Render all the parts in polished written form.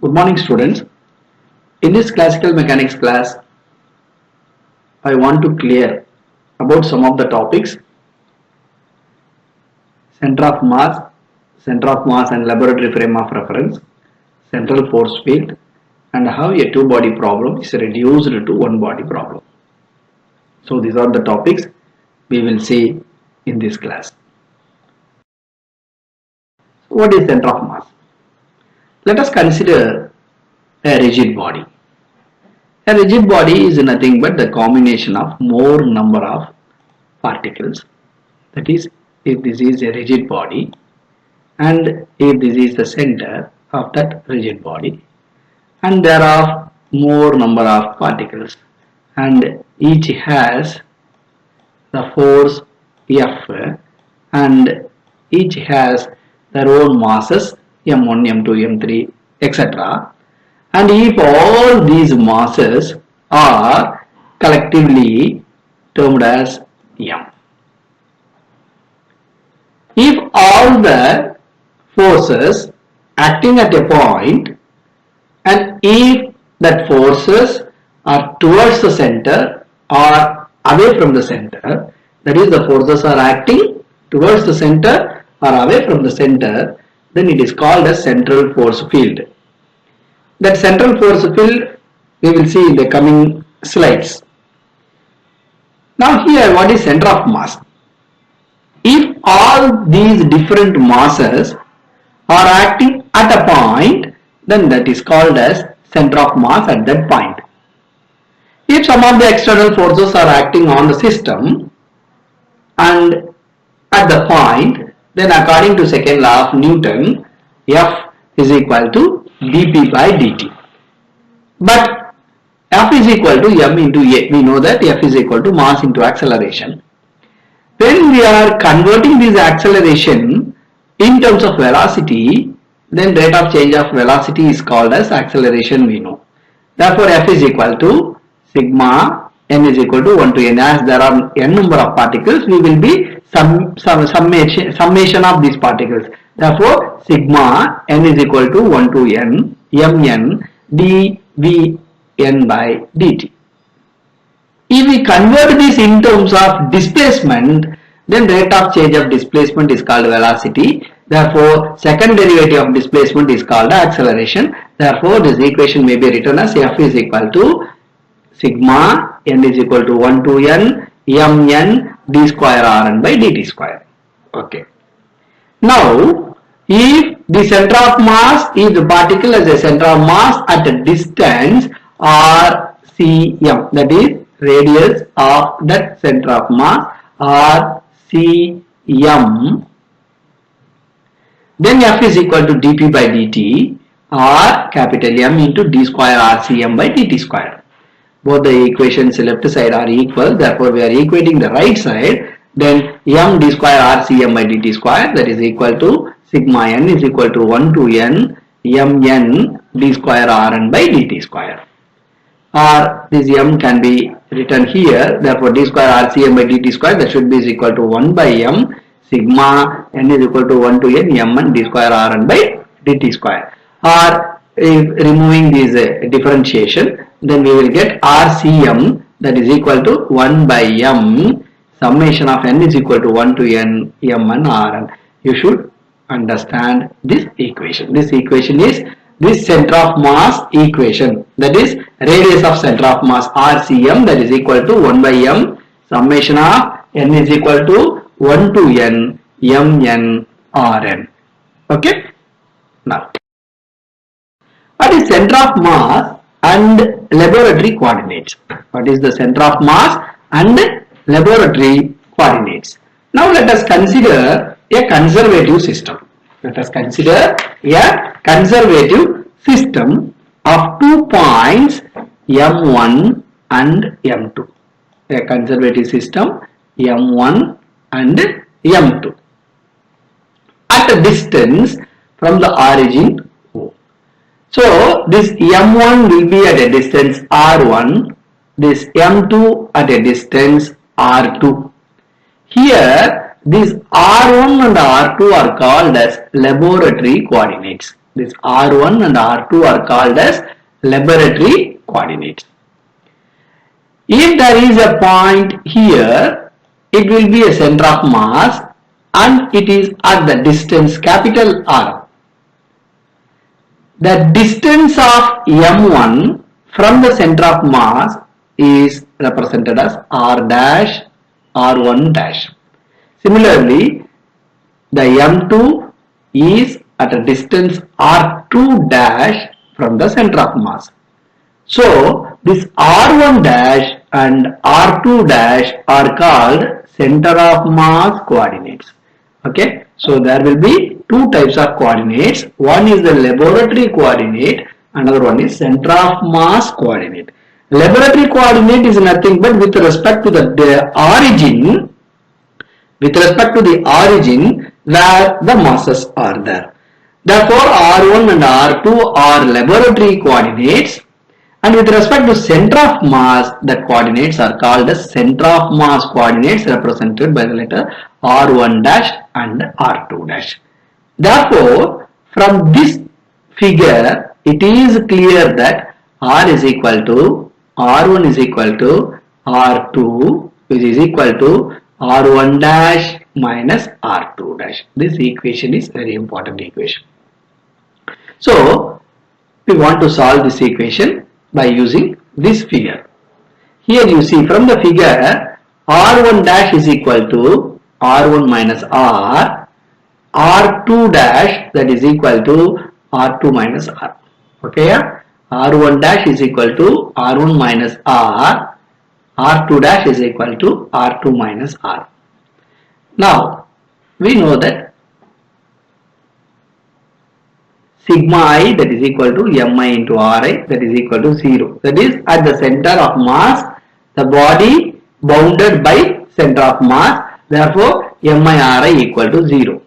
Good morning, students. In this classical mechanics class, I want to clear about some of the topics: center of mass and laboratory frame of reference, central force field, and how a two-body problem is reduced to one-body problem. So these are the topics we will see in this class. What is center of mass? Let us consider a rigid body. A rigid body is nothing but the combination of more number of particles. That is, if this is a rigid body and if this is the center of that rigid body, and there are more number of particles and each has the force F and each has their own masses m1, m2, m3, etc. And if all these masses are collectively termed as m. If all the forces acting at a point and if that forces are towards the center or away from the center, that is the forces are acting towards the center or away from the center, then it is called as central force field. That central force field we will see in the coming slides. Now here, what is center of mass? If all these different masses are acting at a point, then that is called as center of mass at that point. If some of the external forces are acting on the system and at the point, then according to second law of Newton, F is equal to dp by dt. But F is equal to m into a. We know that F is equal to mass into acceleration. When we are converting this acceleration in terms of velocity, then rate of change of velocity is called as acceleration, we know. Therefore, F is equal to sigma n is equal to 1 to n. As there are n number of particles, we will be summation of these particles. Therefore, sigma n is equal to 1 to n mn dvn by dt. If we convert this in terms of displacement, then rate of change of displacement is called velocity. Therefore, second derivative of displacement is called acceleration. Therefore, this equation may be written as F is equal to sigma n is equal to 1 to n mn d square rn by dt square. Okay. Now, if the center of mass, if the particle has a center of mass at a distance rcm, that is radius of that center of mass rcm, then F is equal to dp by dt or capital M into d square rcm by dt square. Both the equations left side are equal, therefore we are equating the right side. Then m d square rcm by dt square, that is equal to sigma n is equal to 1 to n mn d square rn by dt square. Or this m can be written here, therefore d square rcm by dt square, that should be is equal to 1 by m sigma n is equal to 1 to n mn d square rn by dt square. Or if removing this differentiation, then we will get rcm, that is equal to 1 by m summation of n is equal to 1 to n mn rn. You should understand this equation. This equation is this center of mass equation, that is radius of center of mass rcm, that is equal to 1 by m summation of n is equal to 1 to n mn rn. Okay. Now, what is center of mass and laboratory coordinates? What is the center of mass and laboratory coordinates? Now let us consider a conservative system. Let us consider a conservative system of 2 points m1 and m2. A conservative system m1 and m2 at a distance from the origin O. So this m1 will be at a distance r1, this m2 at a distance r2. Here these r1 and r2 are called as laboratory coordinates. This R1 and R2 are called as laboratory coordinates. If there is a point here, it will be a center of mass and it is at the distance capital R. The distance of M1 from the center of mass is represented as R dash, R1 dash. Similarly, the M2 is at a distance R2 dash from the center of mass. So, this R1 dash and R2 dash are called center of mass coordinates. Okay, so there will be two types of coordinates. One is the laboratory coordinate, another one is center of mass coordinate. Laboratory coordinate is nothing but with respect to the origin, where the masses are there. Therefore, R1 and R2 are laboratory coordinates, and with respect to center of mass, the coordinates are called as center of mass coordinates, represented by the letter R1 dash and R2 dash. Therefore, from this figure, it is clear that R is equal to R1 is equal to R2, which is equal to R1 dash minus R2 dash. This equation is very important equation. So, we want to solve this equation by using this figure. Here you see from the figure, R1 dash is equal to R1 minus R, R2 dash, that is equal to R2 minus R. Okay, R1 dash is equal to R1 minus R, R2 dash is equal to R2 minus R. Now, we know that sigma I, that is equal to mi into Ri, that is equal to 0. That is, at the center of mass, the body bounded by center of mass, therefore mi Ri equal to 0.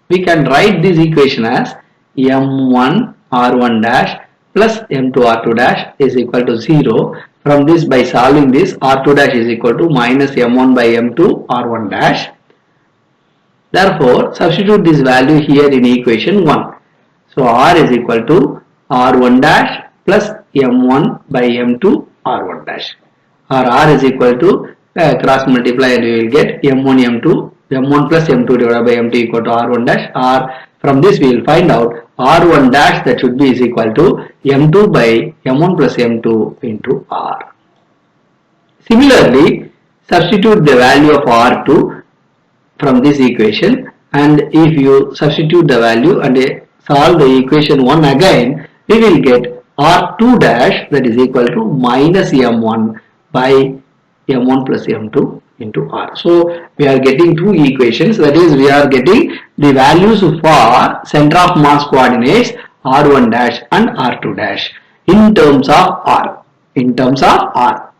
We can write this equation as m1 R1 dash plus m2 R2 dash is equal to 0. From this, by solving this, R2 dash is equal to minus m1 by m2 R1 dash. Therefore, substitute this value here in equation 1. So, R is equal to R1 dash plus M1 by M2 R1 dash. Or R is equal to cross multiply and we will get M1 M2, M1 plus M2 divided by M2 equal to R1 dash. Or from this we will find out R1 dash, that should be is equal to M2 by M1 plus M2 into R. Similarly, substitute the value of R2 from this equation, and if you substitute the value and solve the equation 1 again, we will get R2 dash, that is equal to minus M1 by M1 plus M2 into R. So, we are getting two equations, that is, we are getting the values for center of mass coordinates R1 dash and R2 dash in terms of R.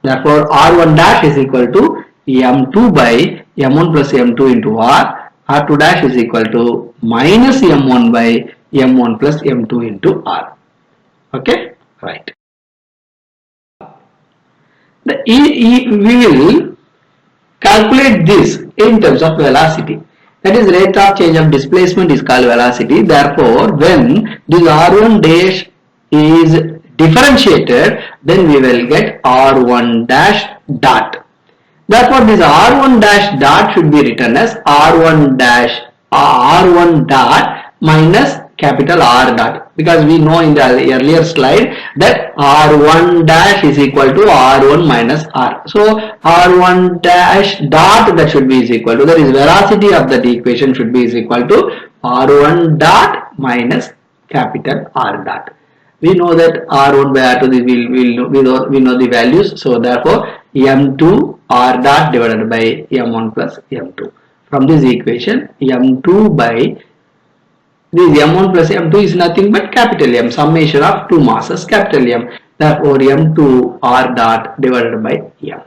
Therefore, R1 dash is equal to M2 by M1 plus M2 into R. R2 dash is equal to minus M1 by M1 plus M2 into R. Okay, right. We will calculate this in terms of velocity. That is, rate of change of displacement is called velocity. Therefore, when this R1 dash is differentiated, then we will get R1 dash dot. Therefore, this R1 dash dot should be written as R1 dot minus capital R dot, because we know in the earlier slide that R1 dash is equal to R1 minus R. So, R1 dash dot, that should be is equal to, that is, velocity of that equation should be is equal to R1 dot minus capital R dot. We know that R1 by R2 we know the values. So, therefore, M2 R dot divided by M1 plus M2. From this equation, M2 by this M1 plus M2 is nothing but capital M, summation of two masses, capital M. Therefore, M2 R dot divided by M.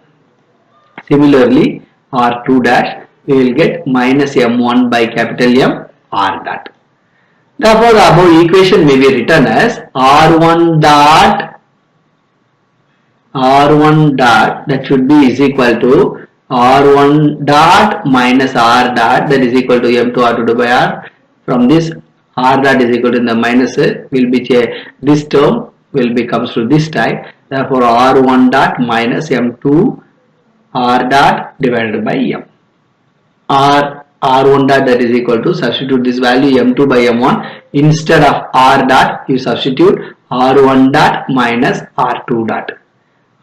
Similarly, R2 dash, we will get minus M1 by capital M R dot. Therefore, the above equation may be written as R1 dot, that should be is equal to R1 dot minus R dot, that is equal to M2 R2 by R. From this, r dot is equal to the minus will be this term will be comes to this type. Therefore, r1 dot minus m2 r dot divided by m. R1 dot that is equal to, substitute this value m2 by m1, instead of r dot you substitute r1 dot minus r2 dot,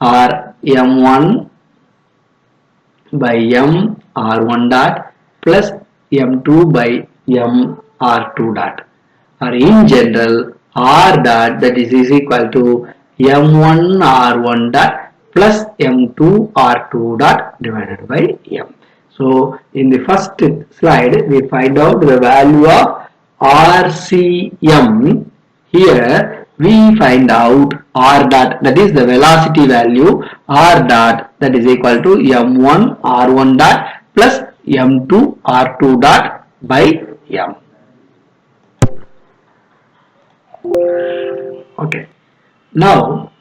r m1 by m r1 dot plus m2 by m r2 dot, or in general r dot that is equal to m1 r1 dot plus m2 r2 dot divided by m. So in the first slide we find out the value of RCM. Here we find out R dot, that is the velocity value, R dot that is equal to M1 R1 dot plus M2 R2 dot by M. Okay. Now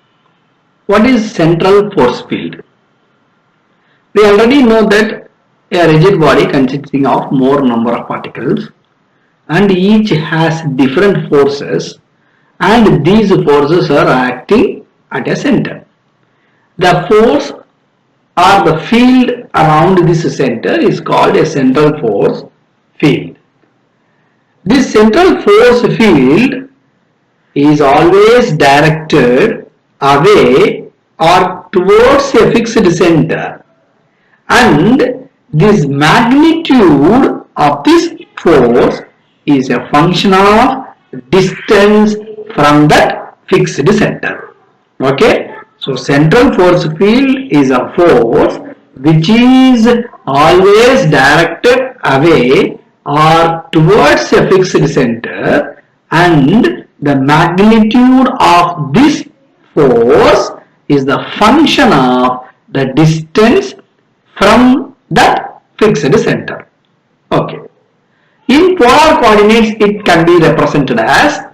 what is central force field? We already know that a rigid body consisting of more number of particles and each has different forces, and these forces are acting at a center. The force or the field around this center is called a central force field. This central force field is always directed away or towards a fixed center, and this magnitude of this force is a function of distance from that fixed center. Okay, so central force field is a force which is always directed away or towards a fixed center, and the magnitude of this force is the function of the distance from that fixed center. Okay. In polar coordinates it can be represented as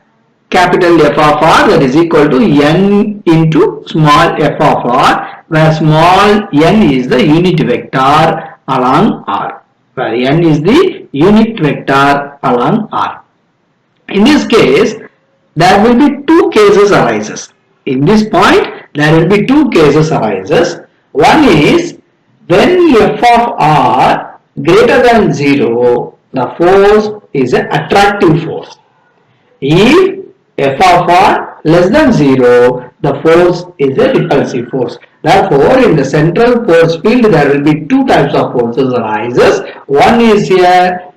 capital F of r, that is equal to n into small f of r, where small n is the unit vector along r, where n is the unit vector along r. In this case there will be two cases arises. In this point there will be two cases arises. One is when f of r greater than 0, the force is an attractive force. If f of r less than 0, the force is a repulsive force. Therefore, in the central force field there will be two types of forces arises. One is a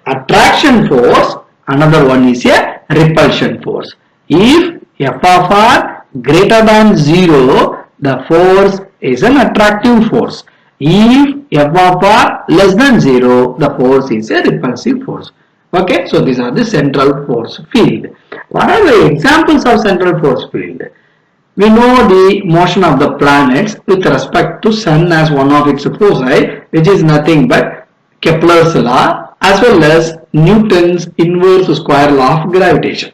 attraction force, another one is a repulsion force. If f of r greater than 0, the force is an attractive force. If f of r less than 0, the force is a repulsive force. Okay, so these are the central force field. What are the examples of central force field? We know the motion of the planets with respect to Sun as one of its foci, which is nothing but Kepler's law as well as Newton's inverse square law of gravitation.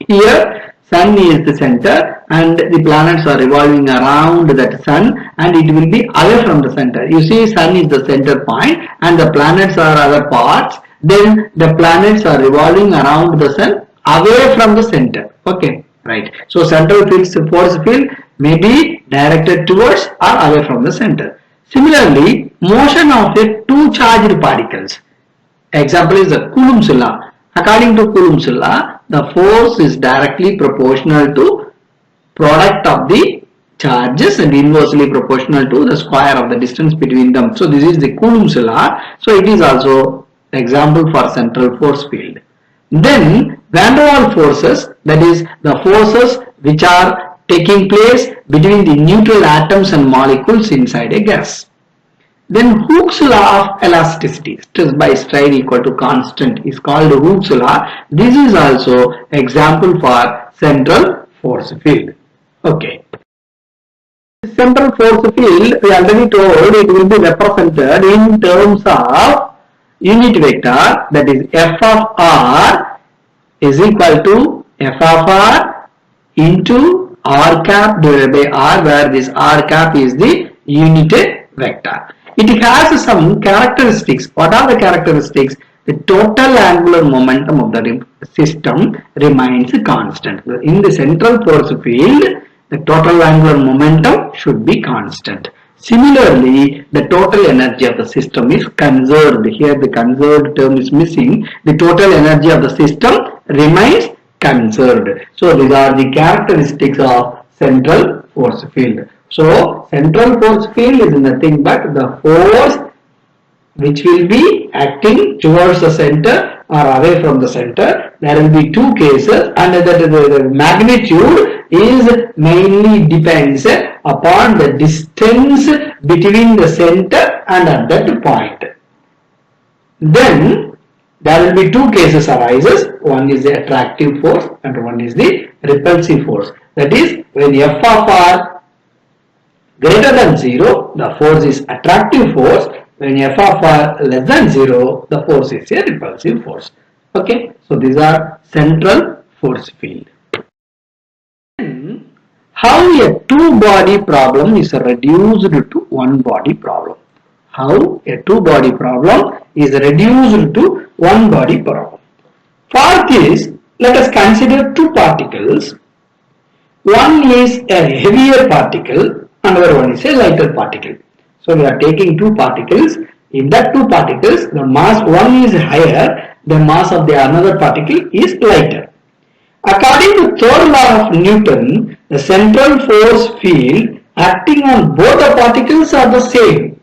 Here Sun is the center and the planets are revolving around that Sun, and it will be away from the center. You see, Sun is the center point and the planets are other parts. Then the planets are revolving around the Sun away from the center. Okay, right. So central force field may be directed towards or away from the center. Similarly, motion of two charged particles. Example is the Coulomb's law. According to Coulomb's law, the force is directly proportional to product of the charges and inversely proportional to the square of the distance between them. So this is the Coulomb's law. So it is also example for central force field. Then van der Waals forces, that is the forces which are taking place between the neutral atoms and molecules inside a gas. Then Hooke's law of elasticity, stress by strain equal to constant, is called Hooke's law. This is also example for central force field. Okay. Central force field, we already told it will be represented in terms of unit vector, that is f of r is equal to f of r into r cap divided by r, where this r cap is the unit vector. It has some characteristics. What are the characteristics? the total angular momentum of the system remains constant. In the central force field, the total angular momentum should be constant. Similarly, the total energy of the system is conserved. Here the conserved term is missing. The total energy of the system remains conserved. So these are the characteristics of central force field. So central force field is nothing but the force which will be acting towards the center or away from the center. There will be two cases, and the magnitude is mainly depends upon the distance between the center and at that point. Then there will be two cases arises. One is the attractive force and one is the repulsive force. That is, when f of r greater than 0, the force is attractive force. When f of r less than 0, the force is a repulsive force. Okay, so these are central force field. How a two-body problem is reduced to one-body problem. How a two-body problem is reduced to one-body problem. For this, let us consider two particles. One is a heavier particle, another one is a lighter particle. So we are taking two particles. In that two particles, the mass one is higher, the mass of the another particle is lighter. According to third law of Newton, the central force field acting on both the particles are the same,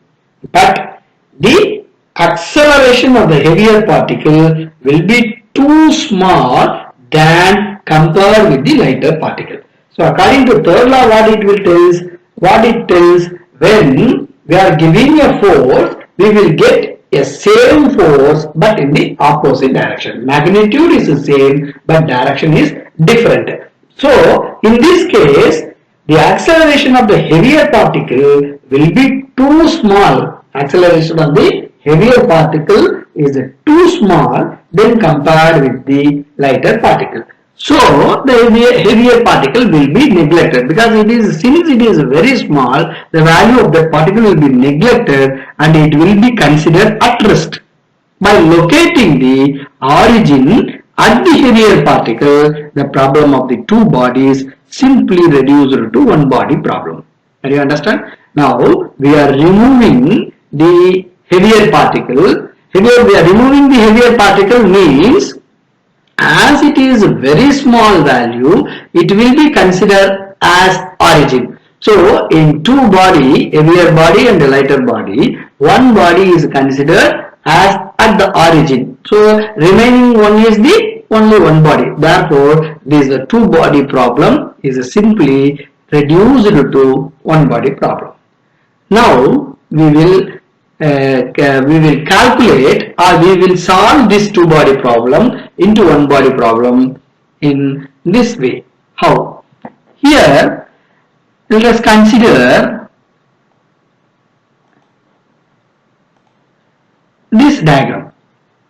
but the acceleration of the heavier particle will be too small than compared with the lighter particle. So according to third law, what it tells, when we are giving a force, we will get a same force but in the opposite direction. Magnitude is the same but direction is different. So in this case, the acceleration of the heavier particle will be too small. Acceleration of the heavier particle is too small then compared with the lighter particle. So the heavier particle will be neglected because since it is very small, the value of that particle will be neglected and it will be considered at rest. By locating the origin at the heavier particle, the problem of the two bodies simply reduced to one body problem. Can you understand? Now we are removing the heavier particle. We are removing the heavier particle means, as it is a very small value, it will be considered as origin. So in two body, heavier body and a lighter body, one body is considered as at the origin. So remaining one is the only one body. Therefore, this two body problem is simply reduced to one body problem. Now we will calculate or we will solve this two body problem into one body problem in this way. How? Here let us consider this diagram.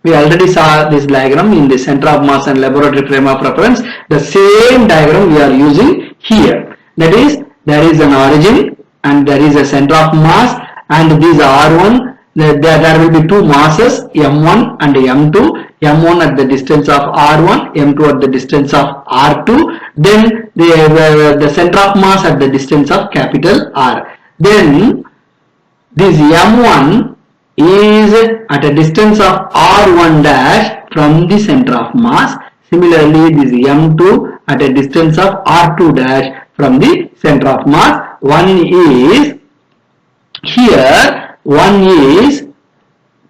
We already saw this diagram in the center of mass and laboratory frame of reference. The same diagram we are using here. That is, there is an origin and there is a center of mass, and these R1, there will be two masses, M1 and M2, M1 at the distance of R1, M2 at the distance of R2, then the center of mass at the distance of capital R. Then this M1 is at a distance of R1 dash from the center of mass. Similarly, this M2 at a distance of R2 dash from the center of mass. One is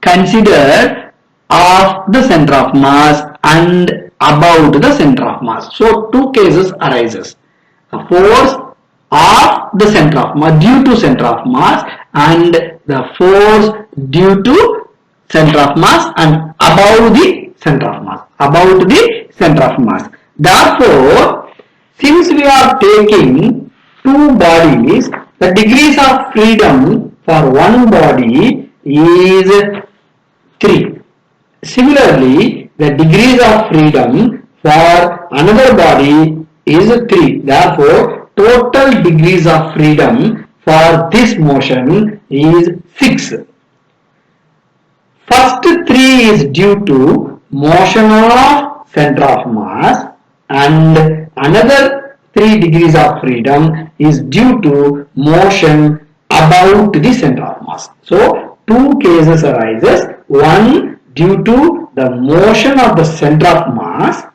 considered of the center of mass and about the center of mass. So two cases arises. A force of the center of mass due to center of mass and the force due to center of mass and above the center of mass. About the center of mass. Therefore, since we are taking two bodies, the degrees of freedom for one body is 3. Similarly, the degrees of freedom for another body is 3. Therefore, total degrees of freedom for this motion is 6. First three is due to motion of center of mass, and another 3 degrees of freedom is due to motion about the center of mass. So two cases arises, one due to the motion of the center of mass,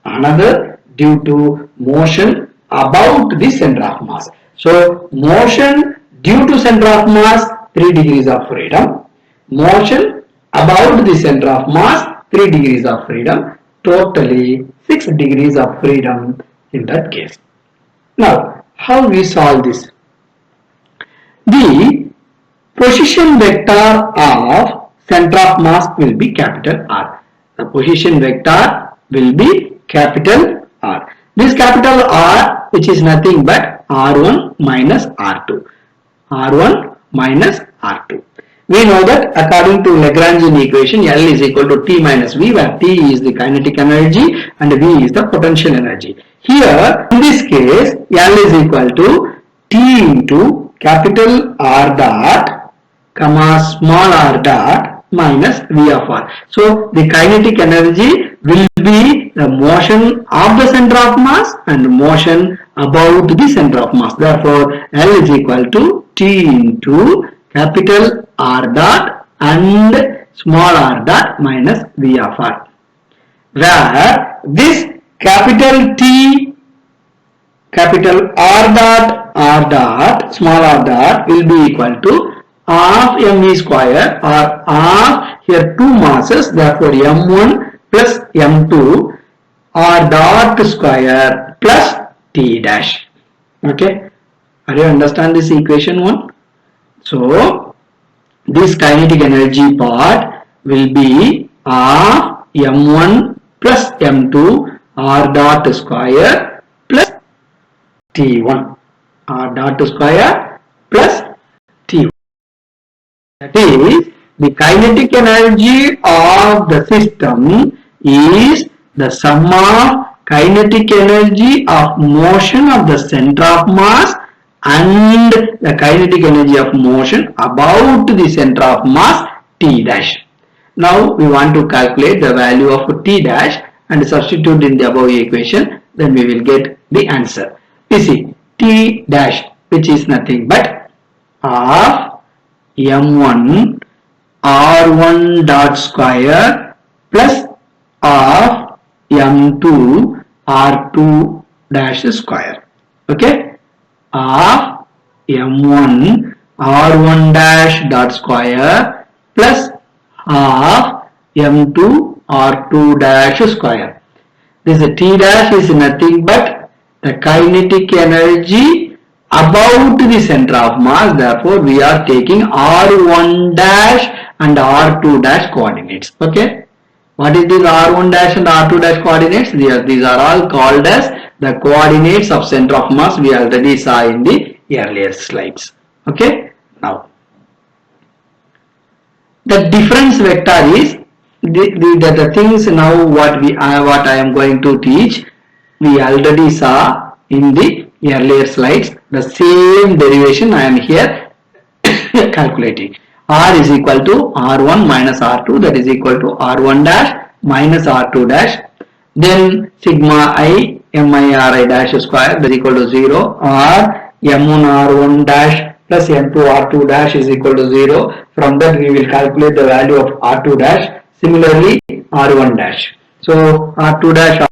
another due to motion about the center of mass. So motion due to center of mass 3 degrees of freedom, motion about the center of mass 3 degrees of freedom, totally 6 degrees of freedom in that case. Now how we solve this? The position vector of center of mass will be capital R. The position vector will be capital R. This capital R, which is nothing but R1 minus R2. R1 minus R2. We know that according to Lagrangian equation, L is equal to T minus V, where T is the kinetic energy and V is the potential energy. Here, in this case, L is equal to T into capital R dot, comma small r dot minus V of R. So, the kinetic energy will be the motion of the center of mass and motion about the center of mass. Therefore, L is equal to T into capital R dot and small r dot minus V of R, where this capital T, capital R dot, small r dot will be equal to half mv square, or half, here two masses, therefore m1 plus m2 r dot square plus T dash. Okay, are you understand this equation 1? So this kinetic energy part will be half m1 plus m2 r dot square plus T1, r dot square plus T1. That is, the kinetic energy of the system is the sum of kinetic energy of motion of the center of mass and the kinetic energy of motion about the center of mass T dash. Now we want to calculate the value of T dash and substitute in the above equation, then we will get the answer. You see, T dash, which is nothing but half m1 r1 dot square plus half m2 r2 dash square. Okay, half m1 r1 dash dot square plus half m2 r2 dash square. This T dash is nothing but the kinetic energy about the center of mass. Therefore, we are taking r1 dash and r2 dash coordinates. Okay, what is this r1 dash and r2 dash coordinates? These are all called as the coordinates of center of mass. We already saw in the earlier slides. Okay, now the difference vector is the things now what I am going to teach. We already saw in the earlier slides. The same derivation I am here calculating. R is equal to R1 minus R2, that is equal to R1 dash minus R2 dash. Then sigma I mi ri dash square, that is equal to 0, or m1 r1 dash plus m2 r2 dash is equal to 0. From that we will calculate the value of r2 dash. Similarly r1 dash. So r2 dash,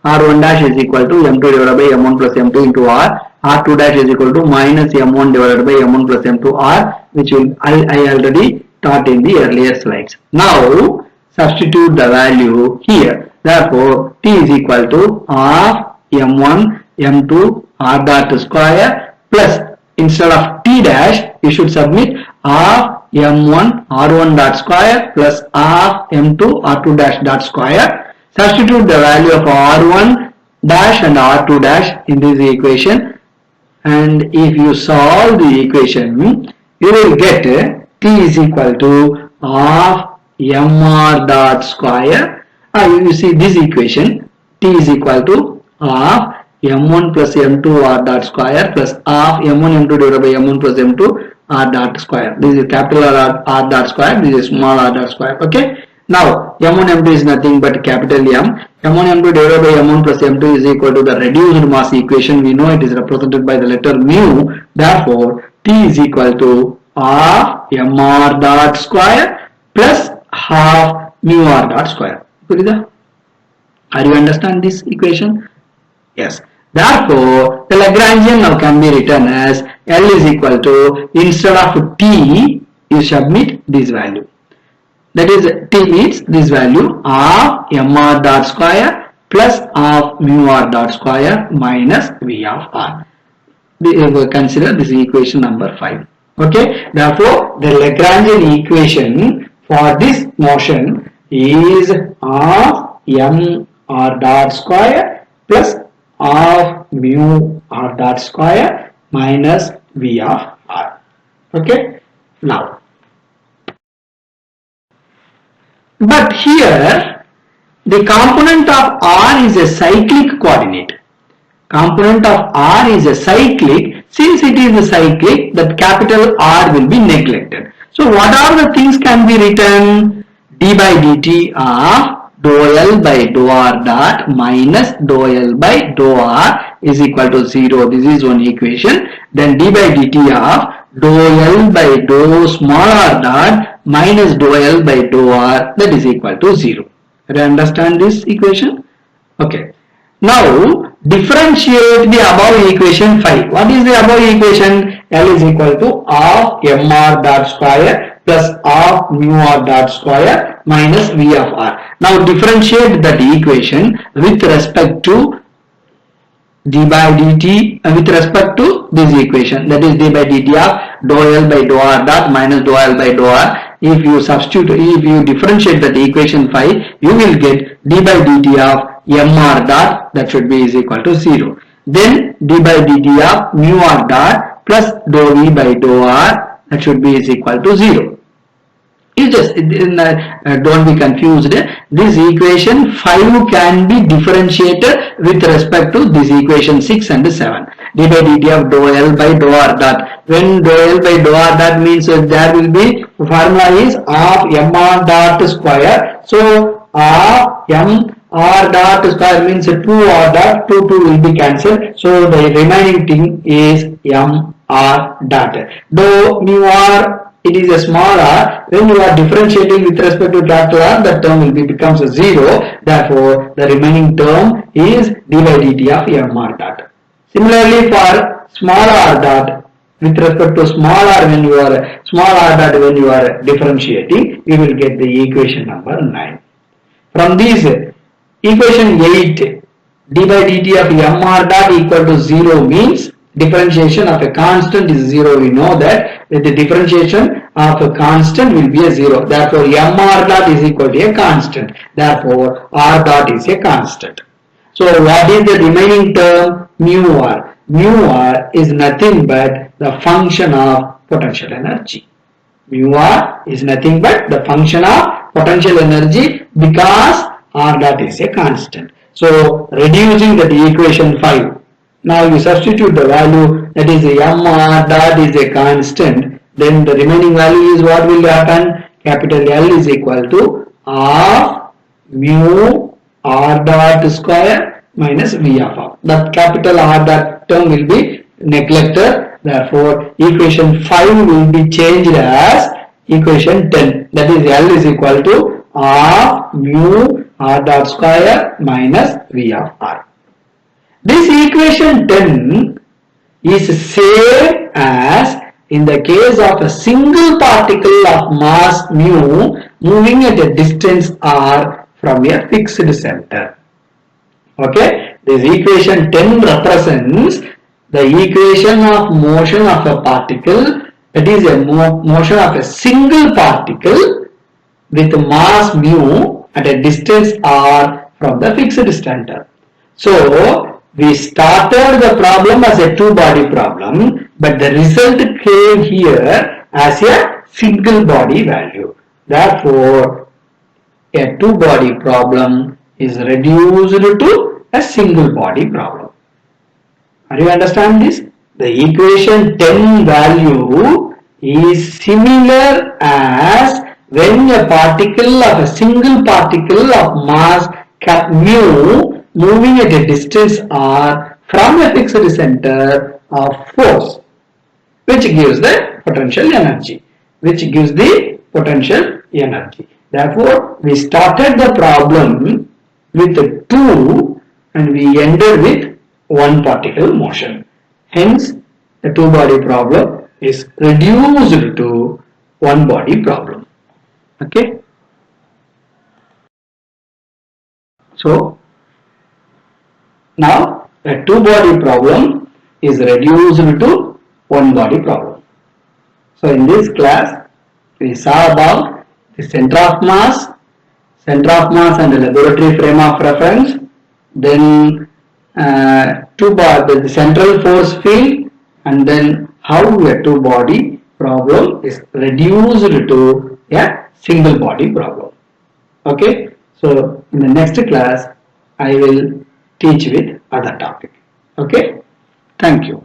r1 dash is equal to m2 divided by m1 plus m2 into r. R2 dash is equal to minus m1 divided by m1 plus m2 r, which will I already taught in the earlier slides. Now substitute the value here. Therefore, T is equal to half m1 m2 r dot square plus, instead of T dash you should submit half m1 r1 dot square plus half m2 r2 dash dot square. Substitute the value of r1 dash and r2 dash in this equation, and if you solve the equation, you will get T is equal to half mr dot square. You see this equation, T is equal to half m1 plus m2 r dot square plus half m1 m2 divided by m1 plus m2 r dot square. This is capital R dot square. This is small r dot square. Okay. Now m1 m2 is nothing but capital M. m1 m2 divided by m1 plus m2 is equal to the reduced mass equation. We know it is represented by the letter mu. Therefore, T is equal to half mr dot square plus half mu r dot square. Are you understand this equation? Yes. Therefore, the Lagrangian now can be written as L is equal to, instead of T, you submit this value. That is, T means this value of mr dot square plus of mu r dot square minus V of r. We will consider this equation number 5. Okay. Therefore, the Lagrangian equation for this motion is of m r dot square plus of mu r dot square minus V of r. Okay. Now, but here the component of r is a cyclic coordinate. Component of r is a cyclic. Since it is a cyclic, that capital R will be neglected. So what are the things can be written? D by dt of dou L by dou R dot minus dou L by dou R is equal to 0. This is one equation. Then d by dt of dou L by dou small r dot minus dou L by dou R, that is equal to 0. Do you understand this equation? Okay. Now, differentiate the above equation 5. What is the above equation? L is equal to half mr dot square plus half mu r dot square minus V of r. Now, differentiate that equation with respect to d by dt with respect to this equation, that is d by dt of dou L by dou R dot minus dou L by dou R. If you substitute, if you differentiate that equation 5, you will get d by dt of mr dot, that should be is equal to 0. Then d by dt of mu r dot plus dou V by dou R, that should be is equal to 0. You just don't be confused. This equation 5 can be differentiated with respect to this equation 6 and 7. D by dt of dou L by dou R dot. When dou L by dou R dot means there will be formula is of mr dot square. So of m r dot square means 2 r dot, 2 will be cancelled. So the remaining thing is m r dot. Dou mu r, it is a small r. When you are differentiating with respect to capital R, that term will be becomes a 0. Therefore, the remaining term is d by dt of m r dot. Similarly, for small r dot, with respect to small r, when you are small r dot when you are differentiating, you will get the equation number 9. From these, equation 8, d by dt of m r dot equal to 0 means differentiation of a constant is 0. We know that the differentiation of a constant will be a 0. Therefore, m r dot is equal to a constant. Therefore, r dot is a constant. So, what is the remaining term? Mu r. Mu r is nothing but the function of potential energy. Mu r is nothing but the function of potential energy because r dot is a constant. So, reducing that equation 5. Now, you substitute the value, that is m r dot is a constant. Then the remaining value is what will happen? Capital L is equal to half mu r dot square minus V of r. That capital R dot term will be neglected. Therefore, equation 5 will be changed as equation 10. That is L is equal to half mu r dot square minus V of r. This equation 10 is same as in the case of a single particle of mass mu moving at a distance r from a fixed center. Okay, this equation 10 represents the equation of motion of a particle, that is a motion of a single particle with mass mu at a distance r from the fixed center. So, we started the problem as a two-body problem, but the result came here as a single body value. Therefore, a two-body problem is reduced to a single body problem. Are you understand this? The equation 10 value is similar as when a particle of a single particle of mass mu moving at a distance r from a fixed center of force, which gives the potential energy. Therefore, we started the problem with 2 and we ended with one particle motion. Hence, the two body problem is reduced to one body problem. Okay. So, now a two body problem is reduced to one body problem. So, in this class, we saw about the center of mass and the laboratory frame of reference, then the central force field, and then how a two body problem is reduced to a single body problem. Okay, so in the next class I will teach with other topic. Okay, thank you.